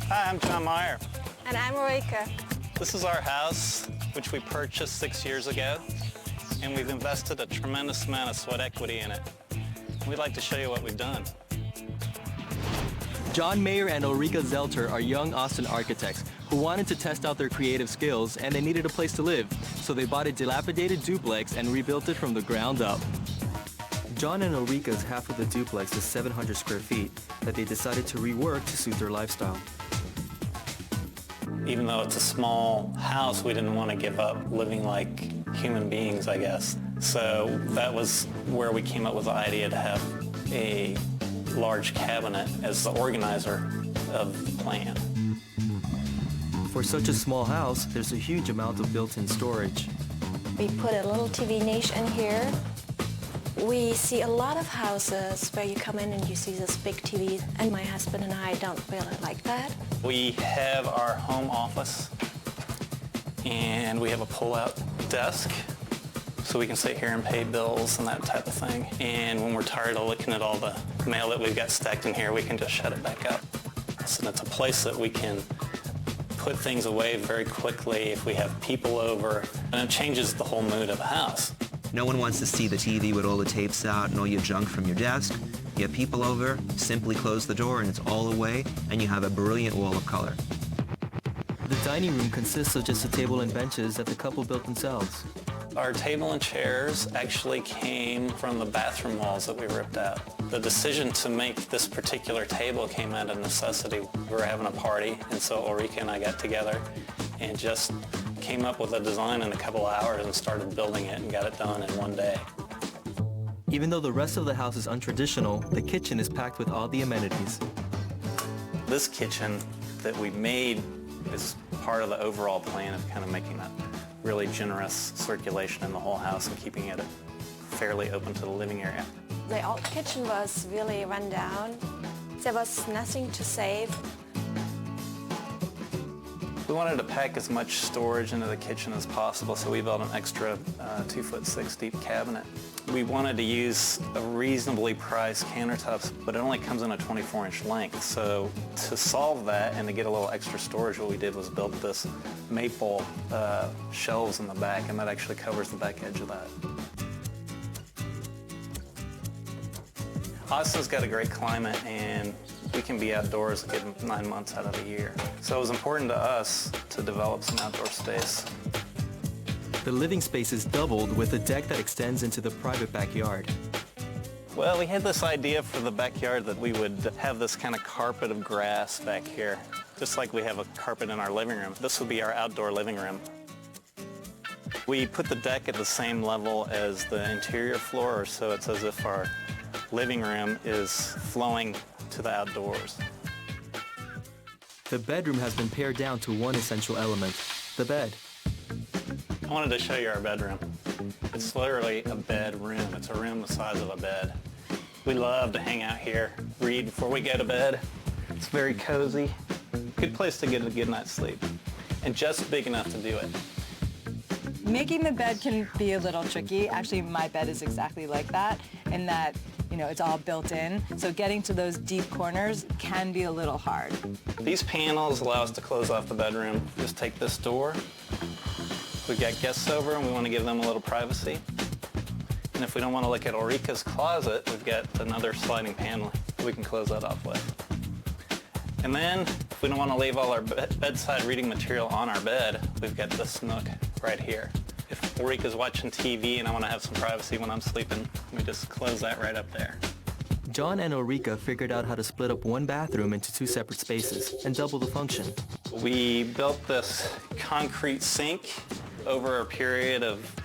Hi, I'm John Meyer. And I'm Eureka. This is our house, which we purchased 6 years ago, and we've invested a tremendous amount of sweat equity in it. We'd like to show you what we've done. John Mayer and Ulrika Zelter are young Austin architects who wanted to test out their creative skills, and they needed a place to live, so they bought a dilapidated duplex and rebuilt it from the ground up. John and Ulrika's half of the duplex is 700 square feet that they decided to rework to suit their lifestyle. Even though it's a small house, we didn't want to give up living like human beings, I guess. So that was where we came up with the idea to have a large cabinet as the organizer of the plan. For such a small house, there's a huge amount of built-in storage. We put a little TV niche in here. We see a lot of houses where you come in and you see this big TV, and my husband and I don't really like that. We have our home office, and we have a pull-out desk, so we can sit here and pay bills and that type of thing. And when we're tired of looking at all the mail that we've got stacked in here, we can just shut it back up. So it's a place that we can put things away very quickly if we have people over, and it changes the whole mood of the house. No one wants to see the TV with all the tapes out and all your junk from your desk. You have people over, simply close the door and it's all away, and you have a brilliant wall of color. The dining room consists of just a table and benches that the couple built themselves. Our table and chairs actually came from the bathroom walls that we ripped out. The decision to make this particular table came out of necessity. We were having a party, and so Ulrika and I got together and just came up with a design in a couple hours and started building it and got it done in one day. Even though the rest of the house is untraditional, the kitchen is packed with all the amenities. This kitchen that we made is part of the overall plan of kind of making a really generous circulation in the whole house and keeping it fairly open to the living area. The old kitchen was really run down. There was nothing to save. We wanted to pack as much storage into the kitchen as possible, so we built an extra 2'6" deep cabinet. We wanted to use a reasonably priced countertops, but it only comes in a 24-inch length. So to solve that and to get a little extra storage, what we did was build this maple shelves in the back, and that actually covers the back edge of that. Austin's got a great climate, and we can be outdoors a good 9 months out of the year. So it was important to us to develop some outdoor space. The living space is doubled with a deck that extends into the private backyard. Well, we had this idea for the backyard that we would have this kind of carpet of grass back here, just like we have a carpet in our living room. This would be our outdoor living room. We put the deck at the same level as the interior floor, so it's as if our living room is flowing to the outdoors. The bedroom has been pared down to one essential element, the bed. I wanted to show you our bedroom. It's literally a bedroom. It's a room the size of a bed. We love to hang out here, read before we go to bed. It's very cozy. Good place to get a good night's sleep. And just big enough to do it. Making the bed can be a little tricky. Actually, my bed is exactly like that, in that, you know, it's all built in. So getting to those deep corners can be a little hard. These panels allow us to close off the bedroom. Just take this door. We've got guests over and we want to give them a little privacy. And if we don't want to look at Ulrika's closet, we've got another sliding panel we can close that off with. And then, if we don't want to leave all our bedside reading material on our bed, we've got this nook right here. If Ulrika's watching TV and I want to have some privacy when I'm sleeping, we just close that right up there. John and Ulrika figured out how to split up one bathroom into two separate spaces and double the function. We built this concrete sink over a period of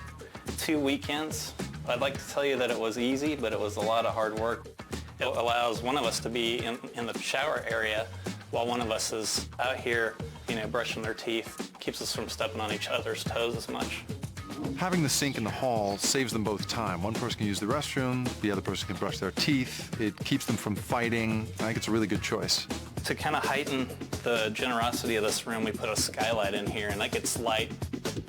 2 weekends. I'd like to tell you that it was easy, but it was a lot of hard work. It allows one of us to be in the shower area while one of us is out here, brushing their teeth. Keeps us from stepping on each other's toes as much. Having the sink in the hall saves them both time. One person can use the restroom, the other person can brush their teeth. It keeps them from fighting. I think it's a really good choice. To kind of heighten the generosity of this room, we put a skylight in here, and that gets light.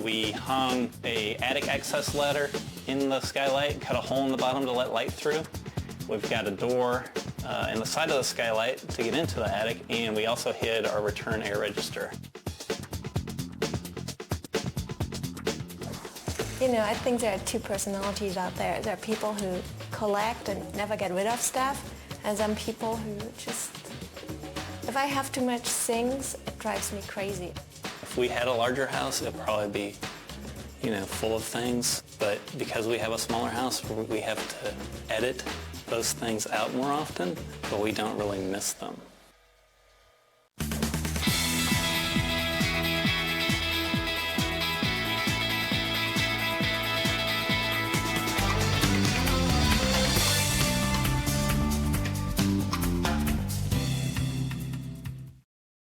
We hung a attic access ladder in the skylight, cut a hole in the bottom to let light through. We've got a door in the side of the skylight to get into the attic, and we also hid our return air register. You know, I think there are two personalities out there. There are people who collect and never get rid of stuff, and some people who just, if I have too much things, it drives me crazy. If we had a larger house, it'd probably be, you know, full of things, but because we have a smaller house, we have to edit those things out more often, but we don't really miss them.